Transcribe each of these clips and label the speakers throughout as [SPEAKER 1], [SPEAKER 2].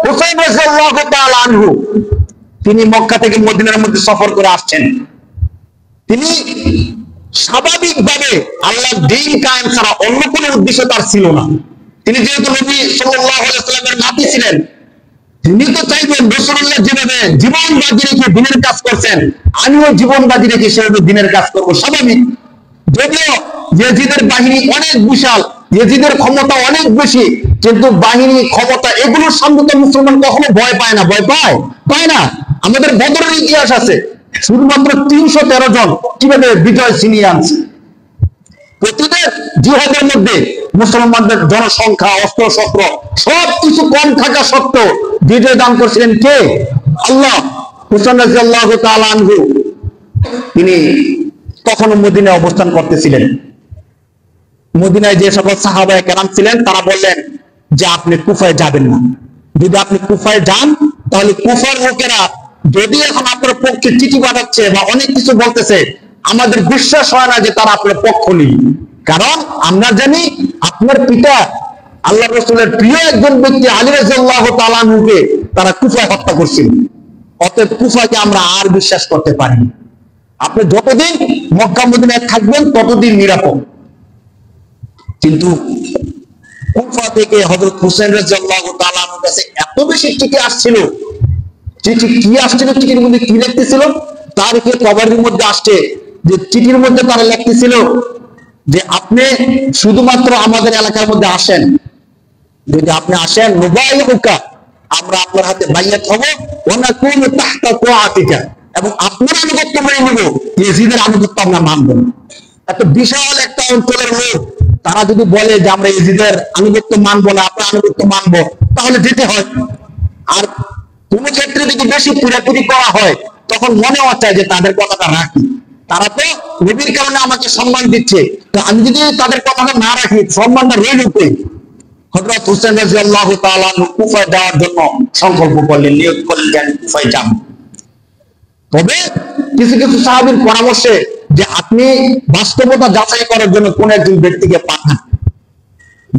[SPEAKER 1] হুসাইন রাদিয়াল্লাহু তাআলা আনহু তিনি মক্কা থেকে মদিনার মধ্যে সফর করে আসছেন। তিনি স্বাভাবিকভাবে আল্লাহর দ্বীন কায়েম ছাড়া অন্য কোনো উদ্দেশ্য তার ছিল না। তিনি যেহেতু নবী সাল্লাল্লাহু আলাইহি ওয়াসাল্লামের নাতি ছিলেন, তিনি তো চাইবেন রাসূলুল্লাহ যেভাবে জীবন বাজি রেখে দিনের কাজ করছেন, আমিও জীবন বাজি রেখে সেভাবে দিনের কাজ করবো। স্বাভাবিক। যদিও ইয়াজিদের বাহিনী অনেক বিশাল, ইয়াজিদের ক্ষমতা অনেক বেশি, কিন্তু বাহিনী ক্ষমতা এগুলোর সামনে তো মুসলমান কখনো ভয় পায় না। ভয় পায়? পায় না। আমাদের বদরের ইতিহাস আছে, শুধুমাত্র 313 জন কিভাবে বিজয় ছিনিয়ে আনছে। প্রতিটা জিহাদের মধ্যে মুসলমানদের জনসংখ্যা, অস্ত্র শস্ত্র সবকিছু কম থাকা সত্ত্বেও বিজয় দান করছিলেন কে? আল্লাহ। হুসাইন রাদিয়াল্লাহু তাআলা আনহু তিনি তখন মদিনায় অবস্থান করতেছিলেন। মদিনায় যে সকল সাহাবায়ে কেরাম ছিলেন তারা বললেন যে আপনি কুফায় যাবেন না। যদি আপনি কুফায় যান তাহলে কুফার লোকেরা যদি এখন আপনার পক্ষে চিঠি পাঠাচ্ছে বা অনেক কিছু বলতেছে, আমাদের বিশ্বাস হয় না যে তারা আপনার পক্ষ নেই। কারণ আমরা জানি আপনার পিতা আল্লাহ রাসূলের প্রিয় একজন ব্যক্তি আলী রাদিয়াল্লাহু তাআলা আনহুকে তারা কুফায় হত্যা করছিল। অতএব কুফাকে আমরা আর বিশ্বাস করতে পারি না। আপনি যতদিন মক্কা মদিনায় থাকবেন ততদিন নিরাপদ। কিন্তু কুফা থেকে হযরত হুসাইন রাদিয়াল্লাহু তাআলা আনহুর কাছে এত বেশি চিঠি আসছিল। চিঠি কি আসছিল, চিঠির মধ্যে কি লিখতেছিল? তারিখে কবরের মধ্যে আসছে যে চিঠির মধ্যে তারা লিখতেছিল যে আপনি শুধুমাত্র আমাদের এলাকার মধ্যে আসেন, যদি আপনি আসেন নুবাইয়ুকা, আমরা আপনার হাতে বাইয়াত হব, ওয়া নাকুনু তাহতা তাআতিকা, এবং আপনার আনুগত্য মেনে নেব, ইয়াজিদের আনুগত্য আমরা মানব না। এত বিশাল একটা অঞ্চলের লোক তারা যদি বলে যে আমরা ইয়াজিদের আনুগত্য মানবো না, আপনার আনুগত্য মানবো, তাহলে যেতে হয়। আর কোন ক্ষেত্রে যদি বেশি পুরাপুরি করা হয় তখন মনে হচ্ছে যে তাদের কথাটা রাখি, তারা তো নবীর কারণে আমাকে সম্মান দিচ্ছে, তো আমি যদি তাদের কথাটা না রাখি সম্মানটা রইল কই? হযরত হুসাইন রাদিয়াল্লাহু তাআলা আনহু কুফায় যাওয়ার জন্য সংকল্প করলেন, নিয়ত করলেন যে আমি কুফায় যাব। তবে কিছু কিছু সাহাবীর পরামর্শে যে আপনি বাস্তবতা যাচাই করার জন্য কোন একজন ব্যক্তিকে পাঠান,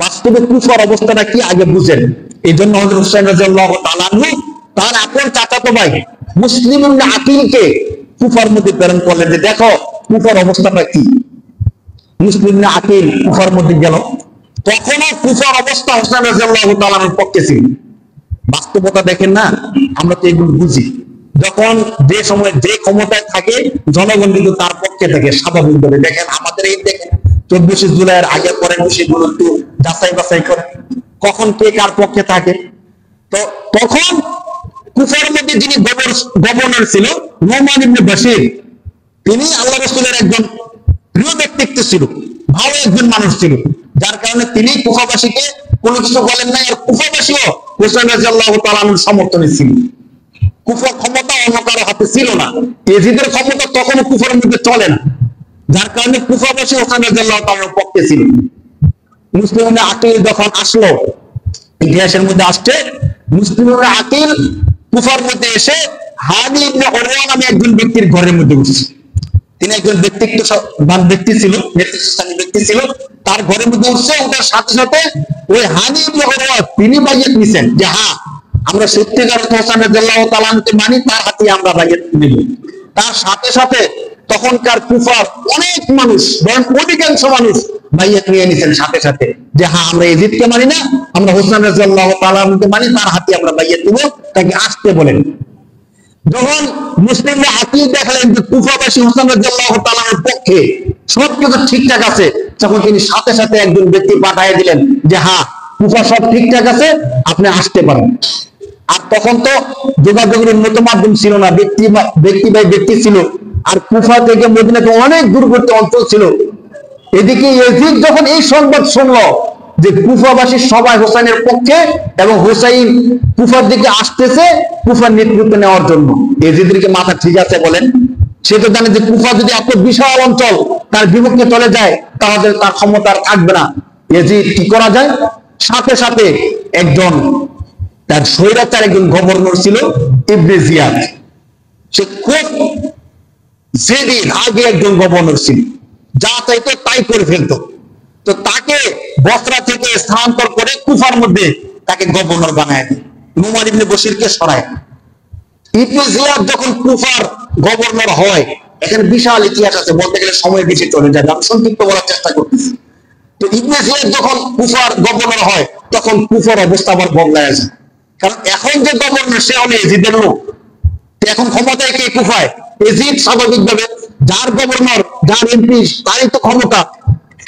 [SPEAKER 1] বাস্তবে কুফার অবস্থাটা কি আগে বুঝেন। এই জন্য হযরত হুসাইন রাদিয়াল্লাহু তাআলা আনহু তার আপন চাচাতো ভাই মুসলিম ইবনে আকিলকে কুফার মধ্যে প্রেরণ করলেন যে দেখো কুফার অবস্থাটা কি। মুসলিম ইবনে আকিল কুফার মধ্যে গেল। তখনও কুফার অবস্থা হুসাইন রাদিয়াল্লাহু তাআলার পক্ষে ছিল। বাস্তবতা দেখেন না, আমরা তো এগুলো বুঝি। যখন যে সময় যে ক্ষমতায় থাকে জনগণ কিন্তু তার পক্ষে থাকে স্বাভাবিকভাবে। দেখেন আমাদের এই দেখেন 24শে জুলাইয়ের আগে পরে বিষয়গুলো একটু যাচাই বাছাই করে কখন কে কার পক্ষে থাকে। তো তখন কুফার মধ্যে যিনি গভর্নর ছিল নোমান ইবনে বাশির, তিনি আল্লাহ রাসূলের একজন প্রিয় ব্যক্তিত্ব ছিল, ভালো একজন মানুষ ছিল, যার কারণে তিনি কুফাবাসীকে কোনো কিছু বলেন নাই। আর কুফাবাসীও হুসাইন রাদিয়াল্লাহু তাআলা আনহুর সমর্থনে ছিল। কুফা ক্ষমতা অন্য কারো হাতে ছিল না, ইয়াজিদের ক্ষমতা তখনও কুফার মধ্যে চলে না, যার কারণে কুফাবাসী হুসাইন রাদিয়াল্লাহু তাআলার পক্ষে ছিল। মুসলিম ইবনে আকিল যখন আসলো, ইতিহাসের মধ্যে আসছে মুসলিম ইবনে আকিল কুফার মধ্যে এসে হানি ইবনে উরওয়া নামে একজন ব্যক্তির ঘরের মধ্যে উঠছে। তিনি একজন ব্যক্তিত্ববান ব্যক্তি ছিল, নেতৃত্বস্থানীয় ব্যক্তি ছিল, তার ঘরের মধ্যে উঠছে। ওটার সাথে সাথে ওই হানি ইবনে উরওয়া তিনি বাইয়াত নিছেন যে হ্যাঁ আমরা সত্যিকার হুসাইন রাদিয়াল্লাহু তাআলা আনহুকে মানি, তার হাতে আমরা বাইয়াত নিব। তার সাথে সাথে তখনকার কুফার অনেক মানুষ, বরং অধিকাংশ মানুষ বাইয়াত নিয়ে নিছেন সাথে সাথে যে হ্যাঁ আমরা ইয়াজিদকে মানি না, আমরা হুসাইন রাদিয়াল্লাহু তাআলা আনহুকে মানি, তার হাতে আমরা বাইয়াত দিব, তাকে আসতে বলেন। যখন মুসলিমরা আকিল দেখলেন যে কুফাবাসী হুসাইন রাদিয়াল্লাহু তাআলার পক্ষে সবকিছু ঠিকঠাক আছে, তখন তিনি সাথে সাথে একজন ব্যক্তি পাঠিয়ে দিলেন যে হ্যাঁ কুফা সব ঠিকঠাক আছে, আপনি আসতে পারেন। আর তখন তো যোগাযোগের উন্নত মাধ্যম ছিল না, ব্যক্তি বাই ব্যক্তি ছিল। আর কুফা থেকে মদিনাতে অনেক দূরবর্তী অঞ্চল ছিল। এদিকে ইয়াজিদ যখন এই সংবাদ শুনলো যে কুফাবাসী সবাই হোসাইনের পক্ষে এবং হোসাইন কুফার দিকে আসতেছে কুফার নেতৃত্ব নেওয়ার জন্য, ইয়াজিদের মাথা ঠিক আছে বলেন? সে তো জানে যে কুফা যদি এত বিশাল অঞ্চল তার বিপক্ষে চলে যায় তাহলে তার ক্ষমতা আর থাকবে না। ইয়াজিদ কি করা যায়? সাথে সাথে একজন তার স্বৈরাচার একজন গভর্নর ছিল ইবনে জিয়াদ, সে খুব জেদি আগে একজন গভর্নর ছিল, যা চাইতো তাই করে ফেলতো। তো তাকে বসরা থেকে স্থানান্তর করে কুফার মধ্যে তাকে গভর্নর বানায় দেয়। নুমান ইবনে বশিরকে সরায়। ইবনে জিয়াদ যখন কুফার গভর্নর হয়, এখানে বিশাল ইতিহাস আছে, বলতে গেলে সময় বেশি চলে যাবে, আমি সংক্ষিপ্ত বলার চেষ্টা করতেছি। তো ইবনে জিয়াদ যখন কুফার গভর্নর হয়, তখন কুফার অবস্থা আবার বদলায় যায়। কারণ এখন যে গভর্নর সে হলো এজিদের লোক। এখন ক্ষমতায় কে কুফায়? এজিদ। স্বাভাবিকভাবে যার গভর্নর, যার এমপি, তারই তো ক্ষমতা।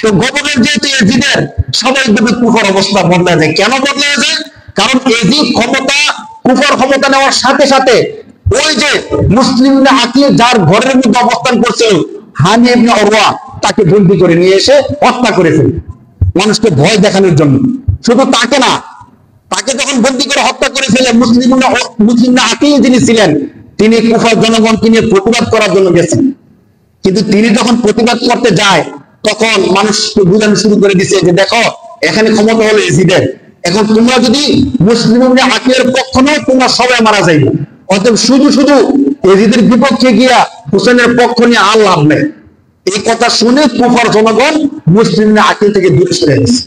[SPEAKER 1] তো গভর্নর যেহেতু এজিদের, স্বাভাবিকভাবে কুফার অবস্থা বদলায় যায়। কেন বদলায় যায়? কারণ এজিদ ক্ষমতা, কুফার ক্ষমতা নেওয়ার সাথে সাথে ওই যে মুসলিমরা আকিল যার ঘরের মধ্যে অবস্থান করছিল, হানি ইবনে উরওয়া, তাকে বন্দী করে নিয়ে এসে হত্যা করে ফেলে, মানুষকে ভয় দেখানোর জন্য। শুধু তাকে না, তাকে যখন বন্দী করে হত্যা করে ফেলে, মুসলিমরা আকিল যিনি ছিলেন, তিনি কুফার জনগণকে নিয়ে প্রতিবাদ করার জন্য গেছেন। কিন্তু তিনি যখন প্রতিবাদ করতে যায়, তখন মানুষকে বুঝানো শুরু করে দিচ্ছে যে দেখো, এখানে ক্ষমতা হলো এজিদের, এখন তোমরা যদি মুসলিমরা আকিলের পক্ষ নয়, তোমরা সবাই মারা যাইবে। অতএব শুধু শুধু এজিদের বিপক্ষে গিয়া হুসেনের পক্ষ নিয়ে আর লাভ নেই। এই কথা শুনে কুফার জনগণ মুসলিমরা আকিল থেকে দূরে সরে গেছে।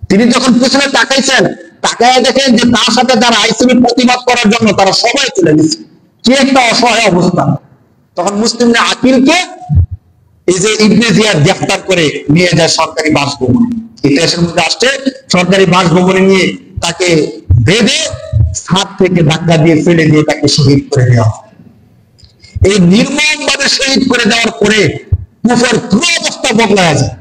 [SPEAKER 1] তিনি যখন পেছনে তাকাইছেন, তাকায় দেখেন যে তার সাথে যারা আইসিবি প্রতিবাদ করার জন্য, তারা সবাই চলে গেছে। কি একটা অসহায় অবস্থা! তখন মুসলিমরা আকিলকে এই যে ইবনে জিয়াদ গ্রেফতার করে নিয়ে যায় সরকারি বাসভবনে। ইতিহাসের মধ্যে আসছে, সরকারি বাসভবনে নিয়ে তাকে বেঁধে ছাদ থেকে ধাক্কা দিয়ে ফেলে দিয়ে তাকে শহীদ করে দেওয়া হয়। এই নির্মম ভাবে শহীদ করে দেওয়ার পরে কুফার পুরো অবস্থা বদলায় যায়।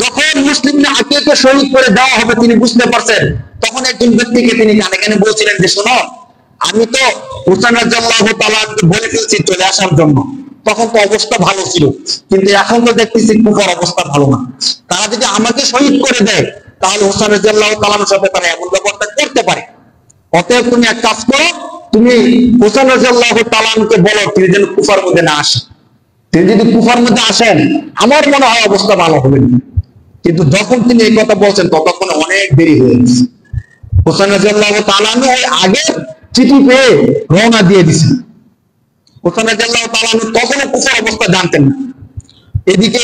[SPEAKER 1] যখন মুসলিমরা আকিলকে শহীদ করে দেওয়া হবে, তিনি বুঝতে পারছেন। তখন একজন ব্যক্তিকে তিনি কানে কানে বলছিলেন যে শোনো, আমি তো হুসাইন রাদিয়াল্লাহু তাআলা বলে ফেলছি চলে আসার জন্য। তখন তো অবস্থা ভালো ছিল, কিন্তু এখন তো দেখতেছি কুফার অবস্থা ভালো না। তারা যদি আমাকে শহীদ করে দেয়, তাহলে হুসাইন রাদিয়াল্লাহু তাআলার সাথে তারা এমন ব্যবহারটা করতে পারে। অতএব তুমি এক কাজ করো, তুমি হুসাইন রাদিয়াল্লাহু তাআলাকে বলো তিনি যেন কুফার মধ্যে না আসে। তিনি যদি কুফার মধ্যে আসেন, আমার মনে হয় অবস্থা ভালো হবে না। কিন্তু যখন তিনি এই কথা বলছেন, ততক্ষণ অনেক দেরি হয়ে গেছে। হুসাইন রাদিয়াল্লাহু তাআলা ওই আগে চিঠি পেয়ে রওনা দিয়ে দিয়েছেন। হুসাইন রাদিয়াল্লাহু তাআলা তখনও কুফার অবস্থা জানতেন না। এদিকে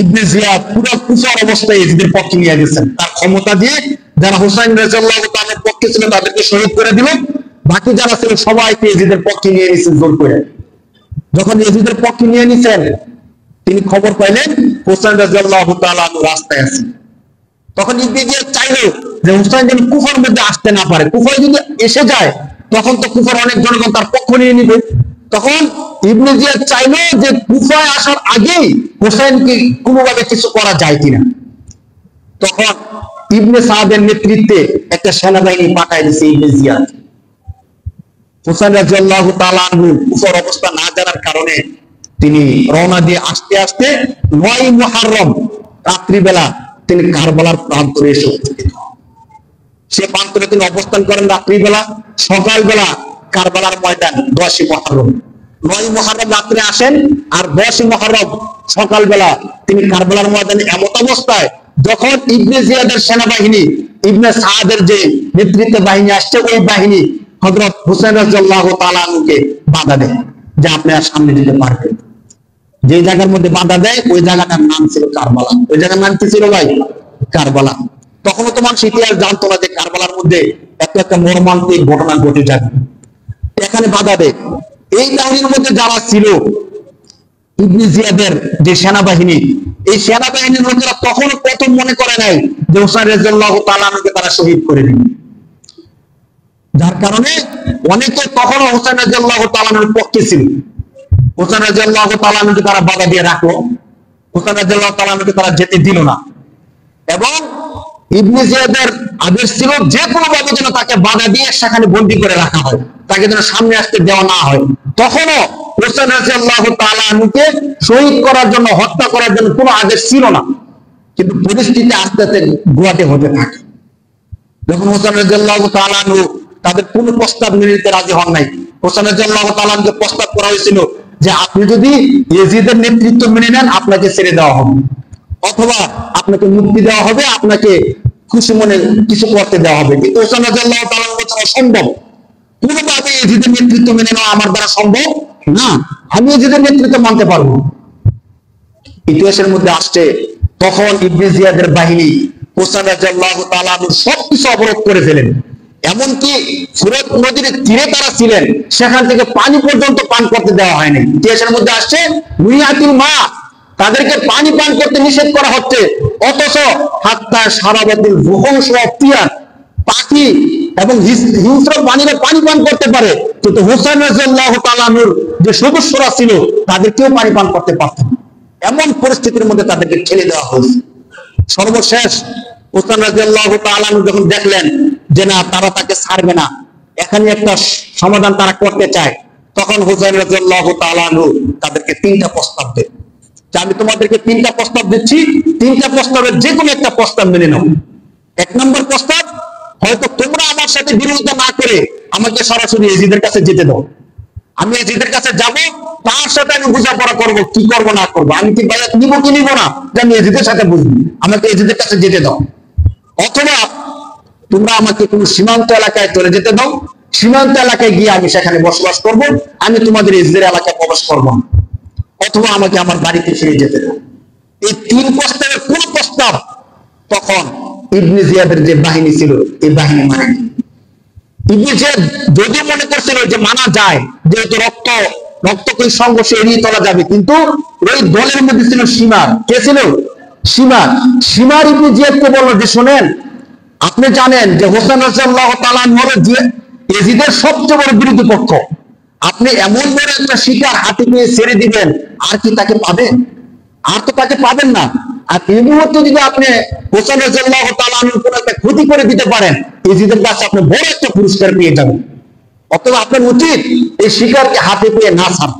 [SPEAKER 1] ইবনে জিয়াদ পুরো কুফার অবস্থায় এজিদের পক্ষে নিয়ে গেছেন। তার ক্ষমতা দিয়ে যারা হুসাইন রাদিয়াল্লাহু তাআলার পক্ষে ছিল তাদেরকে শহীদ করে দিল, বাকি যারা ছিল সবাইকে এজিদের পক্ষে নিয়ে নিয়েছেন জোর করে। যখন এজিদের পক্ষে নিয়ে নিছেন, তিনি খবর পাইলেন হুসাইন রাদিয়াল্লাহু তাআলা রাস্তায় আছেন। তখন ইবনে জিয়াদ চাইলো যে হুসাইন যেন কুফার মধ্যে আসতে না পারে। কুফায় যদি এসে যায়, তখন তো কুফার অনেক জনগণ তার পক্ষ নিয়ে নিবে। তখন ইবনে জিয়াদ চাইলো যে কুফায় আসার আগেই হুসাইনকে কোনোভাবে কিছু করা যায় কিনা। তখন ইবনে সাদের নেতৃত্বে একটা সেনাবাহিনী পাঠায় দিয়েছে ইবনে জিয়াদ। হুসাইন রাদিয়াল্লাহু তাআলা কুফার অবস্থা না জানার কারণে তিনি রওনা দিয়ে আসতে আসতে ৯ মুহররম রাত্রিবেলা তিনি কারবালার প্রান্তরে এসে উপস্থিত হন। সে প্রান্তরে তিনি অবস্থান করেন রাত্রিবেলা। সকালবেলা কারবালার ময়দান ১০ই মুহররম। ৯ মুহররম রাত্রে আসেন, আর ১০ই মুহররম সকালবেলা তিনি কারবালার ময়দানে এমত অবস্থায়, যখন ইবনে জিয়াদের সেনাবাহিনী, ইবনে সাদের যে নেতৃত্বে বাহিনী আসছে, ওই বাহিনী হযরত হুসাইন রাদিয়াল্লাহু তাআলা আনহুকে বাধা দেয় যে আপনি আর সামনে যেতে পারবেন। যে জায়গার মধ্যে বাধা দেয়, ওই জায়গাটার নাম ছিল কারবালা। ওই জায়গার নাম কি ছিল ভাই? কারবালা। তখনও তো মানুষ ইতিহাস জানতো না যে কারবালার মধ্যে একটা মর্মান্তিক ঘটনা ঘটে যাবে। এখানে বাধা দেয়। এই বাহিনীর মধ্যে যারা ছিল ইবনে জিয়াদের যে সেনাবাহিনী, এই সেনাবাহিনীর লোকেরা তখনও প্রথম মনে করে নাই যে হুসাইন রাদিয়াল্লাহু তাআলা আনহুকে তারা শহীদ করে দিবে। যার কারণে অনেকে তখনও হুসাইন রাদিয়াল্লাহু তাআলা আনহুর পক্ষে ছিল। হুসাইন রাদিয়াল্লাহু তাআলা আনহুকে তারা বাধা দিয়ে রাখলো, হুসাইন রাদিয়াল্লাহু তাআলা আনহুকে তারা যেতে দিল না। এবং ইবনে জিয়াদের আদেশ ছিল যে কোনো ভাবে যেন তাকে বাধা দিয়ে সেখানে বন্দী করে রাখা হয়, তাকে যেন সামনে আসতে দেওয়া না হয়। তখনও হুসাইন রাদিয়াল্লাহু তাআলা আনহুকে শহীদ করার জন্য, হত্যা করার জন্য কোনো আদেশ ছিল না। কিন্তু পরিস্থিতি আস্তে আস্তে গোয়াটে হতে থাকে। যখন হুসাইন রাদিয়াল্লাহু তাআলা আনহু তাদের কোন প্রস্তাব মেনে নিতে রাজি হন নাই, হুসাইন রাদিয়াল্লাহু তাআলা আনহুকে প্রস্তাব করা হয়েছিল যে আপনি যদি ইয়াজিদের নেতৃত্ব মেনে নেন, আপনাকে ছেড়ে দেওয়া হবে, অথবা আপনাকে মুক্তি দেওয়া হবে, আপনাকে খুশি মনে কিছু করতে দেওয়া হবে। কিন্তু হুসাইন রাদিয়াল্লাহু তাআলা বলছেন অসম্ভব, কোনোভাবে ইয়াজিদের নেতৃত্ব মেনে নেওয়া আমার দ্বারা সম্ভব না, আমি ইয়াজিদের নেতৃত্ব মানতে পারবো। ইতিহাসের মধ্যে আসছে তখন ইবনে জিয়াদের বাহিনী হুসাইন রাদিয়াল্লাহু তাআলা সবকিছু অবরোধ করে ফেলেন। এমনকি ফুরাত নদীর তীরে তারা ছিলেন, সেখান থেকে পানি পর্যন্ত পান করতে দেওয়া হয়নি। ইতিহাসের মধ্যে আসছে মুইয়াতুল মা, তাদেরকে পানি পান করতে নিষেধ করা হচ্ছে, অথচ হাত্তা সারাবাতিল রুহস ওয়া তিয়ার, পাখি এবং হিংস্র প্রাণীরা পানি পান করতে পারে, কিন্তু হুসাইন রাদিয়াল্লাহু তাআলা আনহুর যে সদস্যরা ছিল তাদেরকেও পানি পান করতে পারত না। এমন পরিস্থিতির মধ্যে তাদেরকে ঠেলে দেওয়া হয়েছে। সর্বশেষ হুসাইন রাদিয়াল্লাহু তাআলা আনহু যখন দেখলেন যে না, তারা তাকে ছাড়বে না, এখানে একটা সমাধান তারা করতে চায়, তখন হুসাইন রাদিয়াল্লাহু তাআলা আনহু তাদেরকে 3টা প্রস্তাব দেন যে আমি তোমাদেরকে 3টা প্রস্তাব দিচ্ছি, 3টা প্রস্তাবের যে কোনো একটা প্রস্তাব মেনে নাও। 1 নম্বর প্রস্তাব, হয়তো তোমরা আমার সাথে বিরোধিতা না করে আমাকে সরাসরি ইয়াজিদের কাছে যেতে দাও, আমি ইয়াজিদের কাছে যাব, তার সাথে আমি বোঝাপড়া করব, কি করব না করব, আমি কি বায়াত নিব কি নিব না যে আমি ইয়াজিদের সাথে বুঝবি, আমাকে ইয়াজিদের কাছে যেতে দাও। অথবা তোমরা আমাকে কোন সীমান্ত এলাকায় চলে যেতে দাও, সীমান্ত এলাকায় গিয়ে আমি সেখানে বসবাস করব, আমি তোমাদের ইয়াজিদের এলাকায় প্রবেশ করব না, অথবা আমাকে আমার বাড়িতে ফিরে যেতে দাও। এই 3 প্রস্তাবের কোন প্রস্তাব তখন ইবনে জিয়াদের যে বাহিনী ছিল এই বাহিনী মানেনি। ইবনে জিয়াদ যদি মনে করছিল যে মানা যায়, যেহেতু রক্তকরী সংঘর্ষে এড়িয়ে চলা যাবে, কিন্তু ওই দলের মধ্যে ছিল সীমার। কে ছিল? সীমার ইবনে জিয়াদকে বলল যে শোনেন, আপনি জানেন যে হোসেন রাদিয়াল্লাহু তাআলা আনহু ইয়াজিদের সবচেয়ে বড় বিরোধী পক্ষ, আপনি এমন বড় একটা শিকার হাতে নিয়ে ছেড়ে দিবেন, আর কি তাকে পাবেন? আর তো তাকে পাবেন না। আর এই মুহূর্তে যদি আপনি হোসেন রাদিয়াল্লাহু তাআলা আনহুর কোনো একটা ক্ষতি করে দিতে পারেন, ইয়াজিদের কাছে আপনি বড় একটা পুরস্কার পেয়ে যাবেন। অতএব আপনার উচিত এই শিকারকে হাতে পেয়ে না ছাড়া,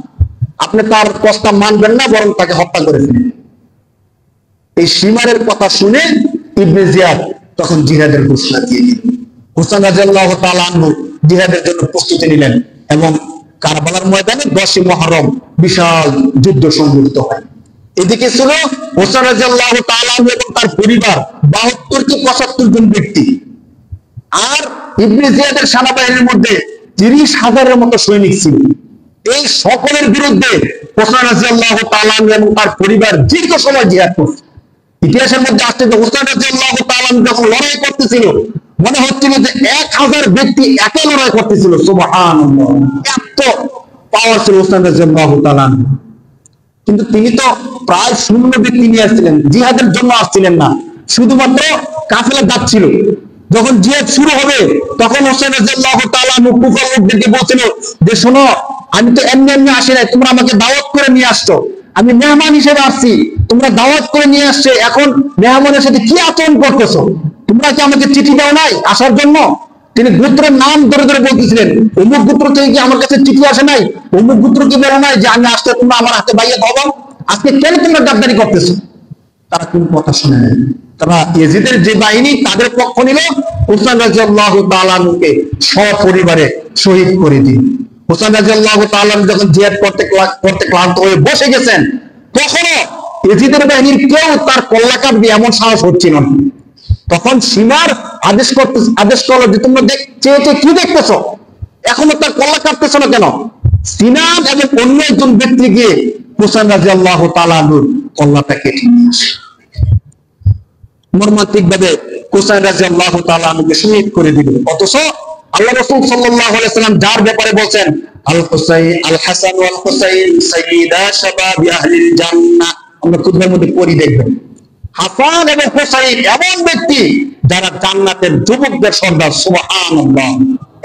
[SPEAKER 1] আপনি তার প্রস্তাব মানবেন না, বরং তাকে হত্যা করে ফেলেন। এই সীমারের কথা শুনে ইবনে জিয়াদ তখন জিহাদের ঘোষণা দিয়ে দিলেন। হোসেন রাদিয়াল্লাহু তাআলা আনহু জিহাদের জন্য প্রস্তুতি নিলেন এবং কারবালার ময়দানে 10 মুহররম বিশাল যুদ্ধ সংঘটিত হয়। এদিকে ছিল হোসেন রাদিয়াল্লাহু তাআলা আনহু এবং তার পরিবার 72 কি 75 জন ব্যক্তি, আর ইবনে জিয়াদের সেনাবাহিনীর মধ্যে 30,000-এর মতো সৈনিক ছিল। এই সকলের বিরুদ্ধে হোসেন রাদিয়াল্লাহু তাআলা আনহু এবং তার পরিবার দীর্ঘ সময় জিহাদ করছে। ইতিহাসের মধ্যে আসছে যে হোসেন রাদিয়াল্লাহু তাআলা আনহু যখন লড়াই করতেছিল, মনে হচ্ছিল যে 1000 ব্যক্তি একা লড়াই করতেছিল। সুবহানাল্লাহ, এত পাওয়ার ছিল হোসেন রাদিয়াল্লাহু তাআলা আনহু। কিন্তু তিনি তো প্রায় শূন্য ব্যক্তি নিয়ে আসছিলেন, জিহাদের জন্য আসছিলেন না, শুধুমাত্র কাফেলা যাচ্ছিল। যখন জিহাদ শুরু হবে তখন হোসেন রাদিয়াল্লাহু তাআলা আনহু কুফার লোকদেরকে বলছিল যে শোনো, আমি তো এমনি এমনি আসি নাই, তোমরা আমাকে দাওয়াত করে নিয়ে আসছো, আমি মেহমান হিসেবে আসছি, তোমরা দাওয়াত করে নিয়ে আসছে, এখন মেহমানের সাথে কি আচরণ করতেছো? তোমরা কি আমাকে চিঠি দাও নাই আসার জন্য? তিনি গোত্রের নাম ধরে ধরে বলতেছিলেন, অমুক গোত্র থেকে কি আমার কাছে চিঠি আসে নাই? অমুক গোত্র কি বলে নাই যে আমি আসতে তোমরা আমার হাতে বাইয়াত হবো? আজকে কেন তোমরা গাদ্দারি করতেছো? তারা কোন কথা শুনে নাই। তারা ইয়াজিদের যে বাহিনী তাদের পক্ষ নিল, হোসেন রাদিয়াল্লাহু তাআলা আনহুকে সপরিবারে শহীদ করে দিল। হোসেন রাদিয়াল্লাহু তাআলা যখন জিহাদ করতে ক্লান্ত হয়ে বসে গেছেন, তখনও ইয়াজিদের বাহিনীর কেউ তার কল্লা কাটবে এমন সাহস হচ্ছিল না। তখন সীমার আদেশ করলো যে তোমরা চেয়ে কি দেখতেছো, এখনো তার কল্লা কাটতেছো না কেন? সিনান এবং অন্য একজন ব্যক্তি গিয়ে হোসেন রাদিয়াল্লাহু তাআলা আনহুর কল্লাটা কেটে নিয়ে আসে। মর্মান্তিক ভাবে হোসেন রাদিয়াল্লাহু তাআলা আনহুকে শহীদ করে দিল। অথচ আল্লাহ রাসূল সাল্লাল্লাহু আলাইহি ওয়াসাল্লাম যার ব্যাপারে বলছেন, আল হুসাইন আল হাসান ওয়াল হুসাইন সাইয়্যিদা শাবাবি আহলিল জান্নাহ, আমরা খুতবার মধ্যে পড়ি দেখবেন, হাসান এবং হুসাইন এমন ব্যক্তি যারা জান্নাতের যুবকদের সর্দার। সুবহানাল্লাহ,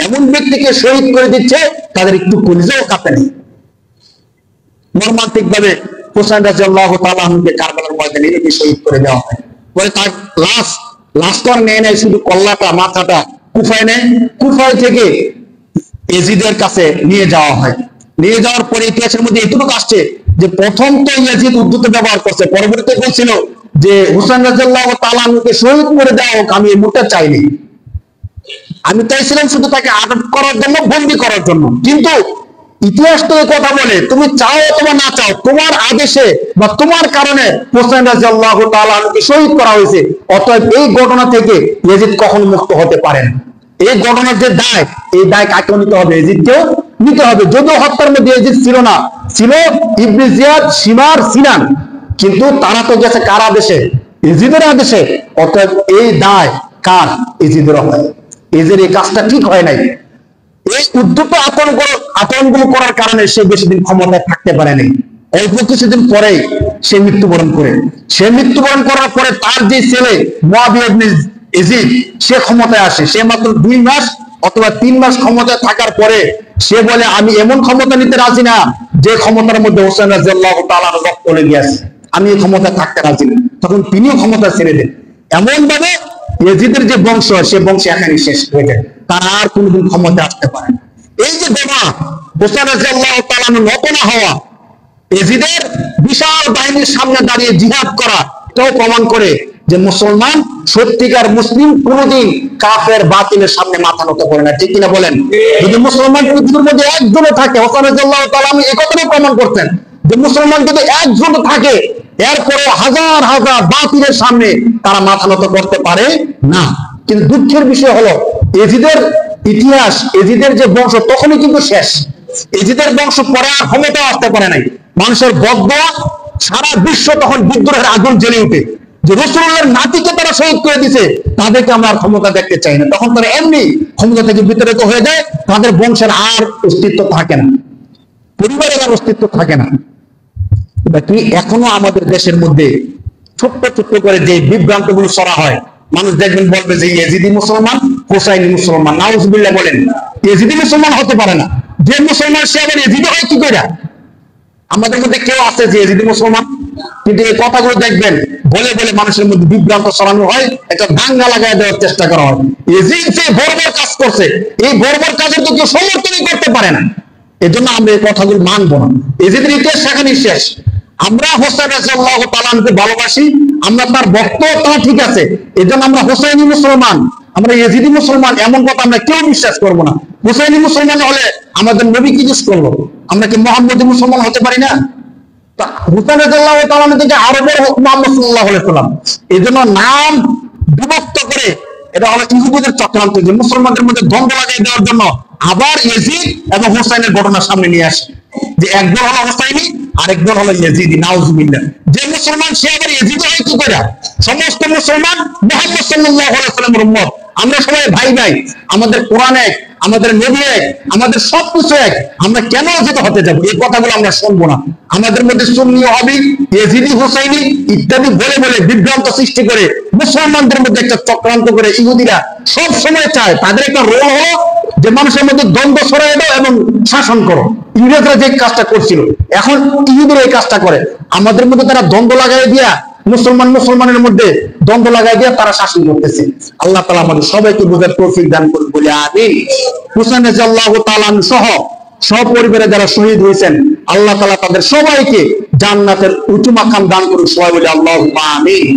[SPEAKER 1] এমন ব্যক্তিকে শহীদ করে দিচ্ছে, তাদের একটু কলিজাও কাঁপে না। মর্মান্তিক ভাবে হোসেন রাদিয়াল্লাহু তাআলা আনহুকে কারবালার ময়দানে এনে শহীদ করে দেওয়া হয়। পরে তার লাশ তো আর নেয় নাই, শুধু কল্লাটা মাথাটা কুফায় নেয়। কুফায় থেকে ইয়াজিদের কাছে নিয়ে যাওয়া হয়। নিয়ে যাওয়ার পরে ইতিহাসের মধ্যে এতটুকু আসছে যে প্রথম তো ইয়াজিদ উদ্ধত ব্যবহার করছে, পরবর্তীতে বলছিল যে হোসেন রাদিয়াল্লাহু তাআলা আনহুকে শহীদ করে দেওয়া হোক, আমি এই মুহূর্তে চাইনি, আমি চাইছিলাম শুধু তাকে আটক করার জন্য, বন্দী করার জন্য। কিন্তু ইতিহাস তো এই কথা বলে, তুমি চাও অথবা না চাও, তোমার আদেশে বা তোমার কারণে হোসেন রাদিয়াল্লাহু তাআলা আনহুকে শহীদ করা হয়েছে। অতএব এই ঘটনা থেকে ইয়াজিদ কখনো মুক্ত হতে পারে না। এই ঘটনার যে দায়, এই দায় কাকে নিতে হবে? ইয়াজিদকেও নিতে হবে। যদিও হত্যার মধ্যে ইয়াজিদ ছিল না, ছিল ইবনে জিয়াদ, সীমার, সিনান, কিন্তু তারা তো গেছে কার আদেশে? ইয়াজিদের আদেশে। অতএব এই দায় কার? ইয়াজিদের হয়। এই কাজটা ঠিক হয় নাই। এই উদ্যত আচরণগুলো করার কারণে সে বেশি দিন ক্ষমতায় থাকতে পারেনি। অল্প কিছুদিন পরেই সে মৃত্যুবরণ করে। সে মৃত্যুবরণ করার পরে তার যে ছেলে মুআবিয়া ইবনে ইয়াজিদ সে ক্ষমতায় আসে। সে মাত্র 2 মাস অথবা 3 মাস ক্ষমতায় থাকার পরে সে বলে, আমি এমন ক্ষমতা নিতে রাজি না যে ক্ষমতার মধ্যে হোসেন রাদিয়াল্লাহু তাআলা রক্ত লেগে আছে, আমি এই ক্ষমতা থাকতে রাজি না। তখন তিনিও ক্ষমতা ছেড়ে দেন। এমন ভাবে ইয়াজিদের যে বংশ, সে বংশ এখানে শেষ হয়ে যায়, তারা আর কোনদিন ক্ষমতা আসতে পারে না। এই যে ঘটনা হোসেন রাদিয়াল্লাহু তাআলা নতনা হওয়া, ইয়াজিদের বিশাল বাহিনীর সামনে দাঁড়িয়ে জিহাদ করা, এটাও প্রমাণ করে যে মুসলমান সত্যিকার মুসলিম কোনদিন কাফের বাতিলের সামনে মাথা নত করে না। ঠিক কিনা বলেন? যদি মুসলমান পৃথিবীর মধ্যে একজনও থাকে, হোসেন রাদিয়াল্লাহু তাআলা এই কথাটাই প্রমাণ করতেন যে মুসলমান যদি একজন থাকে, এরপরে হাজার হাজার বাতিলের সামনে তারা মাথা নত করতে পারে না। কিন্তু দুঃখের বিষয় হলো ইয়াজিদের ইতিহাস, ইয়াজিদের যে বংশ তখনই কিন্তু শেষ। ইয়াজিদের বংশ পরে আর ক্ষমতা আসতে পারে নাই। মানুষের বদদোয়া, সারা বিশ্ব তখন বিদ্রোহের আগুন জ্বলে উঠে যে রাসূলুল্লাহর নাতিকে তারা শহীদ করে দিয়েছে, তাদেরকে আমরা আর ক্ষমতা দেখতে চাই না। তখন তারা এমনি ক্ষমতা থেকে বিতাড়িত হয়ে যায়, তাদের বংশের আর অস্তিত্ব থাকে না, পরিবারের আর অস্তিত্ব থাকে না। কি এখনো আমাদের দেশের মধ্যে ছোট্ট ছোট্ট করে যে বিভ্রান্ত গুলো ছড়া হয়, মানুষ দেখবেন বলবে যে ইয়াজিদি মুসলমান, হোসাইনি মুসলমান। নাউজুবিল্লাহ বলেন, ইয়াজিদি মুসলমান হতে পারে না। যে মুসলমান সে আবার ইয়াজিদি হয় কি করে? আমাদের মধ্যে কেউ আছে যে ইয়াজিদি মুসলমান? কিন্তু এই কথাগুলো দেখবেন বলে বলে মানুষের মধ্যে বিভ্রান্ত ছড়ানো হয়, একটা দাঙ্গা লাগাই দেওয়ার চেষ্টা করা হয়। ইয়াজিদ যে বর্বর কাজ করছে, এই বর্বর কাজের তো কেউ সমর্থনই করতে পারে না। এজন্য আমরা এই কথাগুলো মানবো না। ইয়াজিদের ইতিহাস সেখানেই শেষ। আমরা হোসেন রাদিয়াল্লাহু তাআলাকে ভালোবাসি, আমরা তার ভক্ত, তা ঠিক আছে। এজন্য আমরা হোসাইনি মুসলমান, আমরা ইয়াজিদি মুসলমান এমন কথা আমরা কেউ বিশ্বাস করবো না। হোসাইনি মুসলমান হলে আমাদের নবী কি জিজ্ঞেস করলো? আমরা কি মুহাম্মদি মুসলমান হতে পারি না? হোসেন রাদিয়াল্লাহু তাআলা থেকে আরো বড় মুহাম্মদ সাল্লাল্লাহু আলাইহি ওয়াসাল্লাম। এজন্য নাম বিভক্ত করে এটা হলো ইহুদিদের চক্রান্ত, যে মুসলমানদের মধ্যে দ্বন্দ্ব লাগিয়ে দেওয়ার জন্য আবার ইয়াজিদ এবং হোসাইনের ঘটনা সামনে নিয়ে আসে, যে একজন হলো হোসাইনি আরেকজন হলো ইয়াজিদি। নাউজুবিল্লাহ। যে মুসলমান সে আবার ইয়াজিদি হয় কি করে? সমস্ত মুসলমান মুহাম্মদ সাল্লাল্লাহু আলাইহি ওয়াসাল্লামের উম্মত, আমরা সবাই ভাই ভাই, আমাদের কোরআন এক, আমাদের নবী এক, আমাদের সবকিছু এক, আমরা কেন ইয়াজিদি হতে যাব? এই কথাগুলো আমরা শুনবো না। আমাদের মধ্যে সুন্নি ওয়াহাবি, ইয়াজিদি, হোসাইনি ইত্যাদি বলে বলে বিভ্রান্ত সৃষ্টি করে মুসলমানদের মধ্যে একটা চক্রান্ত করে ইহুদিরা সব সময় চায় তাদের একটা রোল হলো যে মানুষের মধ্যে দ্বন্দ্ব ছড়াই দাও এবং শাসন করো। ইংরেজরা যে কাজটা করছিল, এখন ইহুদিরা এই কাজটা করে। আমাদের মধ্যে তারা দ্বন্দ্ব লাগাই দিয়া, মুসলমানের মধ্যে দ্বন্দ্ব লাগাই দিয়া তারা শাসন করতেছে। আল্লাহ তাআলা আমাদের সবাইকে বুঝার তৌফিক দান করুন বলে আমিন। হোসেন রাদিয়াল্লাহু তাআলা সহ সপরিবারে যারা শহীদ হয়েছেন, আল্লাহ তাআলা তাদের সবাইকে জান্নাতের উঁচু মাকাম দান করুন। সবাই বলে আল্লাহুম্মা আমিন।